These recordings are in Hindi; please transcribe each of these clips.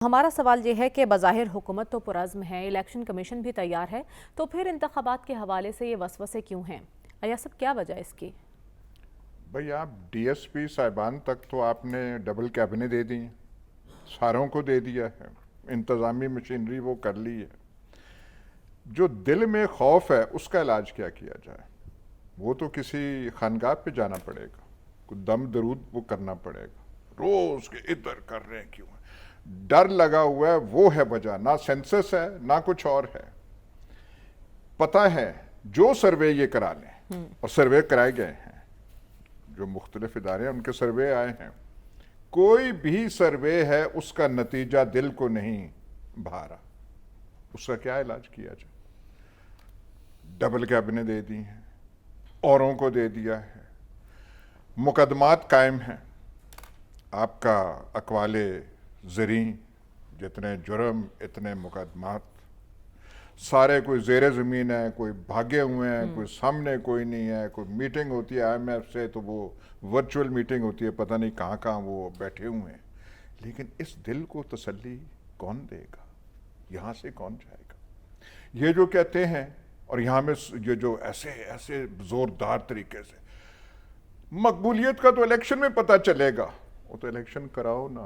हमारा सवाल ये है कि बज़ाहिर हुकूमत तो पुरज़्म है, इलेक्शन कमीशन भी तैयार है, तो फिर इंतखाबात के हवाले से ये वसवसे क्यों हैं? या सब क्या वजह है इसकी? भाई आप डीएसपी साहिबान तक तो आपने डबल कैबिने दे दी हैं, सारों को दे दिया है, इंतज़ामी मशीनरी वो कर ली है। जो दिल में खौफ है उसका इलाज क्या किया जाए? वो तो किसी खानगाह पे जाना पड़ेगा, कुछ दम दरूद वो करना पड़ेगा। रोज के इधर कर रहे हैं क्यों है? डर लगा हुआ है, वो है वजह, ना सेंसस है ना कुछ और है। पता है जो सर्वे ये करा लें, और सर्वे कराए गए हैं, जो मुख्तलिफ इदारे हैं उनके सर्वे आए हैं, कोई भी सर्वे है उसका नतीजा दिल को नहीं भा रहा। उसका क्या इलाज किया जाए? डबल कैबिने दे दी हैं, औरों को दे दिया है, मुकदमात कायम हैं। आपका अकवाले ज़री, जितने जुर्म इतने मुकदमात, सारे कोई ज़ेरे ज़मीन है, कोई भागे हुए हैं, कोई सामने कोई नहीं है। कोई मीटिंग होती है IMF से तो वो वर्चुअल मीटिंग होती है, पता नहीं कहाँ कहाँ वो बैठे हुए हैं। लेकिन इस दिल को तसल्ली कौन देगा? यहाँ से कौन जाएगा? ये जो कहते हैं, और यहाँ में ये जो ऐसे ऐसे ज़ोरदार तरीके से, मकबूलियत का तो इलेक्शन में पता चलेगा। वो तो इलेक्शन कराओ ना,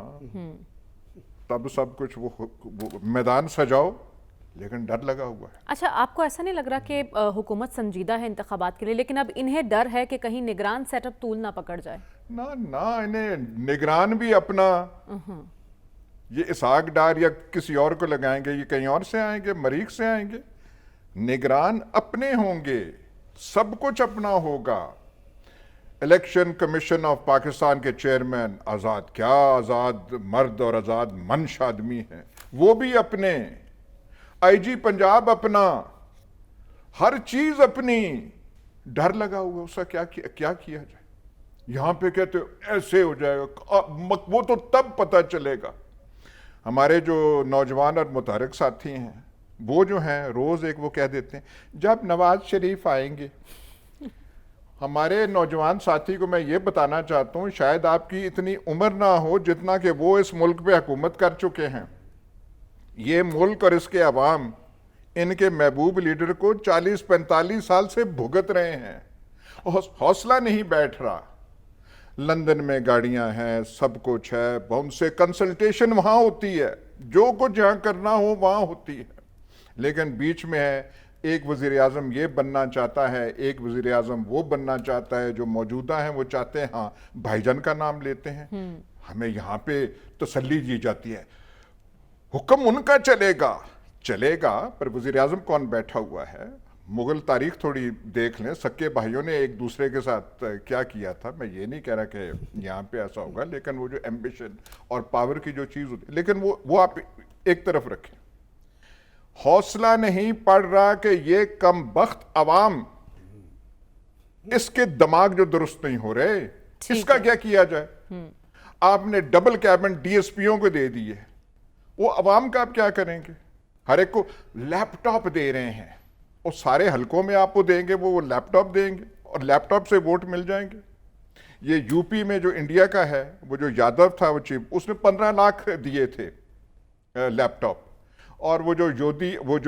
तब सब कुछ वो मैदान सजाओ, लेकिन डर लगा हुआ है। अच्छा, आपको ऐसा नहीं लग रहा कि हुकूमत संजीदा है इंतखाबात के लिए, लेकिन अब इन्हें डर है कि कहीं निगरान सेटअप तूल ना पकड़ जाए? ना ना, इन्हें निगरान भी अपना, ये इसाक डार या किसी और को लगाएंगे, ये कहीं और से आएंगे, मरीख से आएंगे। निगरान अपने होंगे, सब कुछ अपना होगा। इलेक्शन कमीशन ऑफ पाकिस्तान के चेयरमैन आज़ाद, क्या आज़ाद मर्द और आज़ाद मंश आदमी है, वो भी अपने। IG पंजाब अपना, हर चीज अपनी। डर लगा हुआ, उसका क्या किया जाए? यहां पे कहते हो ऐसे हो जाएगा, वो तो तब पता चलेगा। हमारे जो नौजवान और मुतहरिक साथी हैं, वो जो हैं रोज एक वो कह देते हैं जब नवाज शरीफ आएंगे। हमारे नौजवान साथी को मैं ये बताना चाहता हूँ, शायद आपकी इतनी उम्र ना हो जितना कि वो इस मुल्क पे हुकूमत कर चुके हैं। ये मुल्क और इसके अवाम इनके महबूब लीडर को 40-45 साल से भुगत रहे हैं। हौसला नहीं बैठ रहा। लंदन में गाड़ियां हैं, सब कुछ है, उनसे कंसल्टेशन वहां होती है, जो कुछ जहां करना हो वहां होती है। लेकिन बीच में है, एक वजीर आजम ये बनना चाहता है, एक वजीर आजम वो बनना चाहता है। जो मौजूदा है वो चाहते हैं हाँ भाईजान का नाम लेते हैं। हमें यहाँ पे तसल्ली दी जाती है, हुक्म उनका चलेगा, पर वजीर आजम कौन बैठा हुआ है? मुगल तारीख थोड़ी देख लें, सक्के भाइयों ने एक दूसरे के साथ क्या किया था। मैं ये नहीं कह रहा कि यहाँ पे ऐसा होगा, लेकिन वो जो एम्बिशन और पावर की जो चीज होती है, लेकिन वो आप एक तरफ रखें। हौसला नहीं पड़ रहा कि ये कम बख्त अवाम, इसके दिमाग जो दुरुस्त नहीं हो रहे, इसका क्या किया जाए? आपने डबल कैबिनेट DSPओं को दे दिए, वो अवाम का आप क्या करेंगे? हर एक को लैपटॉप दे रहे हैं, और सारे हलकों में आपको देंगे, वो लैपटॉप देंगे और लैपटॉप से वोट मिल जाएंगे। ये यूपी में जो इंडिया का है, वो जो यादव था वो चीफ, उसने 15 लाख दिए थे लैपटॉप। और वो जो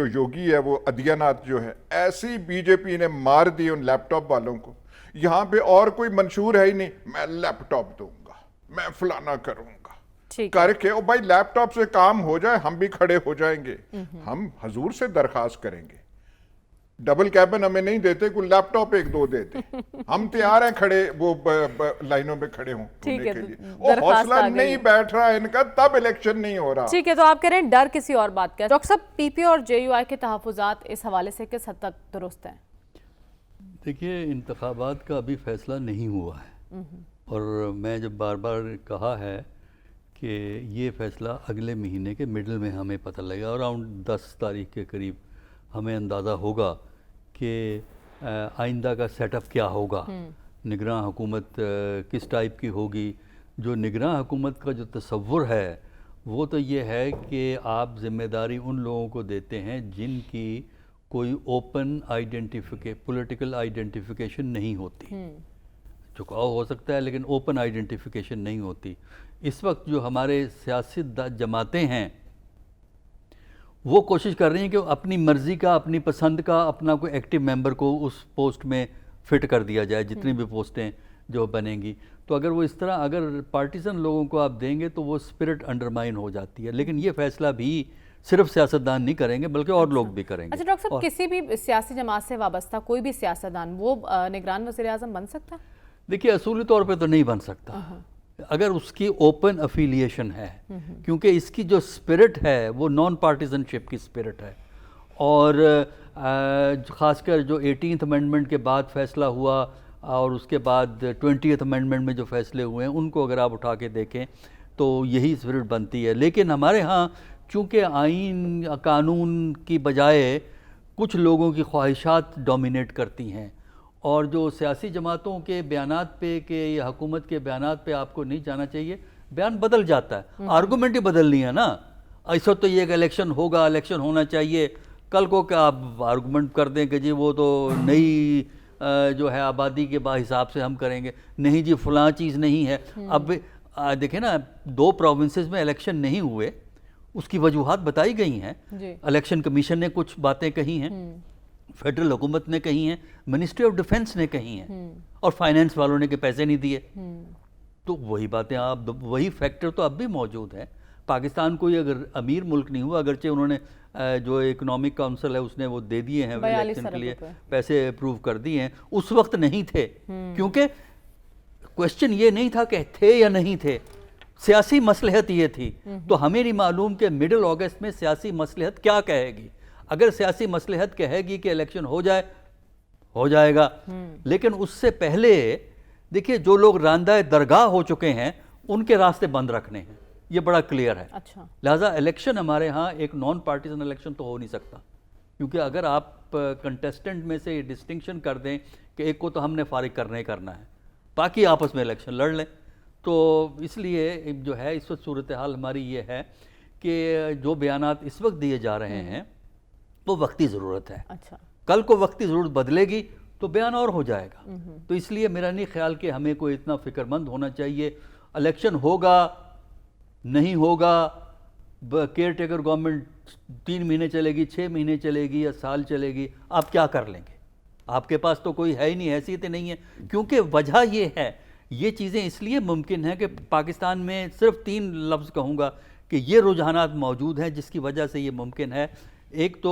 योगी है, वो आदित्यनाथ जो है, ऐसी बीजेपी ने मार दी उन लैपटॉप वालों को। यहां पे और कोई मंशूर है ही नहीं, मैं लैपटॉप दूंगा, मैं फलाना करूंगा करके। और भाई लैपटॉप से काम हो जाए, हम भी खड़े हो जाएंगे। हम हजूर से दरखास्त करेंगे, डबल कैबिन हमें नहीं देते, कोई लैपटॉप एक दो देते, हम तैयार हैं खड़े, वो लाइनों में खड़े होने के लिए। और हौसला नहीं बैठ रहा इनका, तब इलेक्शन नहीं हो रहा। ठीक है, तो आप कह रहे हैं डर किसी और बात का। डॉक्टर साहब, PPO और JUI के तहफ़्फ़ुज़ात इस हवाले से किस हद तक दुरुस्त हैं? देखिए, इंतखाबात का अभी फैसला नहीं हुआ है, और मैं जब बार बार कहा है कि ये फ़ैसला अगले महीने के मिडल में हमें पता लगेगा, अराउंड 10 तारीख के करीब हमें अंदाज़ा होगा कि आइंदा का सेटअप क्या होगा, निगरान हुकूमत किस टाइप की होगी। जो निगरान हुकूमत का जो तसव्वुर है वो तो ये है कि आप ज़िम्मेदारी उन लोगों को देते हैं जिनकी कोई ओपन पॉलिटिकल आइडेंटिफिकेशन नहीं होती। झुकाव हो सकता है लेकिन ओपन आइडेंटिफिकेशन नहीं होती। इस वक्त जो हमारे सियासी जमातें हैं वो कोशिश कर रही हैं कि अपनी मर्जी का, अपनी पसंद का अपना कोई एक्टिव मेंबर को उस पोस्ट में फिट कर दिया जाए, जितनी भी पोस्टें जो बनेंगी। तो अगर वो इस तरह अगर पार्टीजन लोगों को आप देंगे तो वो स्पिरिट अंडरमाइन हो जाती है। लेकिन ये फैसला भी सिर्फ सियासतदान नहीं करेंगे बल्कि और लोग भी करेंगे। अच्छा डॉक्टर साहब, किसी भी सियासी जमात से वाबस्ता कोई भी सियासतदान वो निगरान वज़ीर आज़म बन सकता है? देखिए, असूली तौर पे तो नहीं बन सकता अगर उसकी ओपन अफिलिएशन है, क्योंकि इसकी जो स्पिरिट है वो नॉन पार्टीजनशिप की स्पिरिट है। और ख़ासकर जो 18th अमेंडमेंट के बाद फैसला हुआ और उसके बाद 20th अमेंडमेंट में जो फैसले हुए हैं उनको अगर आप उठा के देखें तो यही स्पिरिट बनती है। लेकिन हमारे यहाँ चूँकि आइन कानून की बजाय कुछ लोगों की ख्वाहिशात डोमिनेट करती हैं, और जो सियासी जमातों के बयानात पे के या हुकूमत के बयानात पे आपको नहीं जाना चाहिए, बयान बदल जाता है, आर्गूमेंट ही बदलनी है ना। ऐसा तो ये इलेक्शन होगा, इलेक्शन होना चाहिए, कल को क्या आप आर्गूमेंट कर दें कि जी वो तो नई जो है आबादी के हिसाब से हम करेंगे, नहीं जी फलां चीज़ नहीं है। अब देखें ना, 2 प्रोविंसेस में इलेक्शन नहीं हुए, उसकी वजूहात बताई गई हैं। इलेक्शन कमीशन ने कुछ बातें कही हैं, फेडरल हुकूमत ने कही हैं, मिनिस्ट्री ऑफ डिफेंस ने कही हैं, और फाइनेंस वालों ने कि पैसे नहीं दिए। तो वही बातें आप, वही फैक्टर तो अब भी मौजूद है। पाकिस्तान कोई अगर अमीर मुल्क नहीं हुआ, अगरचे उन्होंने जो इकोनॉमिक काउंसिल है उसने वो दे दिए हैं इलेक्शन के लिए, पैसे अप्रूव कर दिए हैं, उस वक्त नहीं थे। क्योंकि क्वेश्चन ये नहीं था कि थे या नहीं थे, सियासी मसलहत ये थी। तो हमें नहीं मालूम कि मिडिल अगस्त में सियासी मसलहत क्या कहेगी। अगर सियासी मसलहत कहेगी कि इलेक्शन हो जाए, हो जाएगा। लेकिन उससे पहले देखिए, जो लोग रांदा दरगाह हो चुके हैं उनके रास्ते बंद रखने हैं, ये बड़ा क्लियर है। अच्छा। लिहाजा इलेक्शन हमारे यहाँ एक नॉन पार्टीजन इलेक्शन तो हो नहीं सकता, क्योंकि अगर आप कंटेस्टेंट में से डिस्टिंक्शन कर दें कि एक को तो हमने फारिग करना ही करना है, बाकी आपस में इलेक्शन लड़ लें, तो इसलिए जो है इस वक्त सूरत हाल हमारी ये है कि जो बयानात इस वक्त दिए जा रहे हैं वो वक्ती ज़रूरत है। अच्छा। कल को वक्ती ज़रूरत बदलेगी तो बयान और हो जाएगा। तो इसलिए मेरा नहीं ख्याल कि हमें कोई इतना फ़िक्रमंद होना चाहिए। इलेक्शन होगा नहीं होगा, केयर टेकर गवर्नमेंट 3 महीने चलेगी, 6 महीने चलेगी या साल चलेगी, आप क्या कर लेंगे? आपके पास तो कोई है ही नहीं, हैसियत ही नहीं है। क्योंकि वजह ये है, ये चीज़ें इसलिए मुमकिन है कि पाकिस्तान में सिर्फ 3 लफ्ज़ कहूँगा कि ये रुझानात मौजूद हैं जिसकी वजह से ये मुमकिन है। एक तो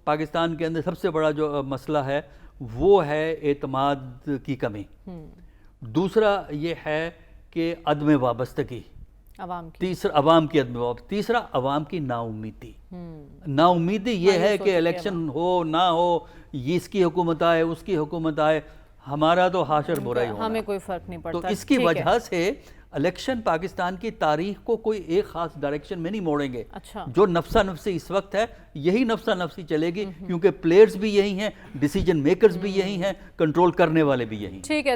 पाकिस्तान के अंदर सबसे बड़ा जो मसला है वो है एतमाद की कमी। दूसरा ये है कि अदम वाबस्तगी, तीसरा अवाम की अदम वाबस्तगी, तीसरा अवाम की नाउमीदी। नाउमीदी ये है कि इलेक्शन हो ना हो, ये इसकी हुकूमत आए उसकी हुकूमत आए, हमारा तो हाशर बुरा ही होना, हमें कोई फर्क नहीं पड़ता। तो इसकी वजह से इलेक्शन पाकिस्तान की तारीख को कोई एक खास डायरेक्शन में नहीं मोड़ेंगे। अच्छा। जो नफ्सा नफ्सी इस वक्त है यही नफ्सा नफ्सी चलेगी, क्योंकि प्लेयर्स भी यही हैं, डिसीजन मेकर्स भी यही हैं, कंट्रोल करने वाले भी यही हैं। ठीक है।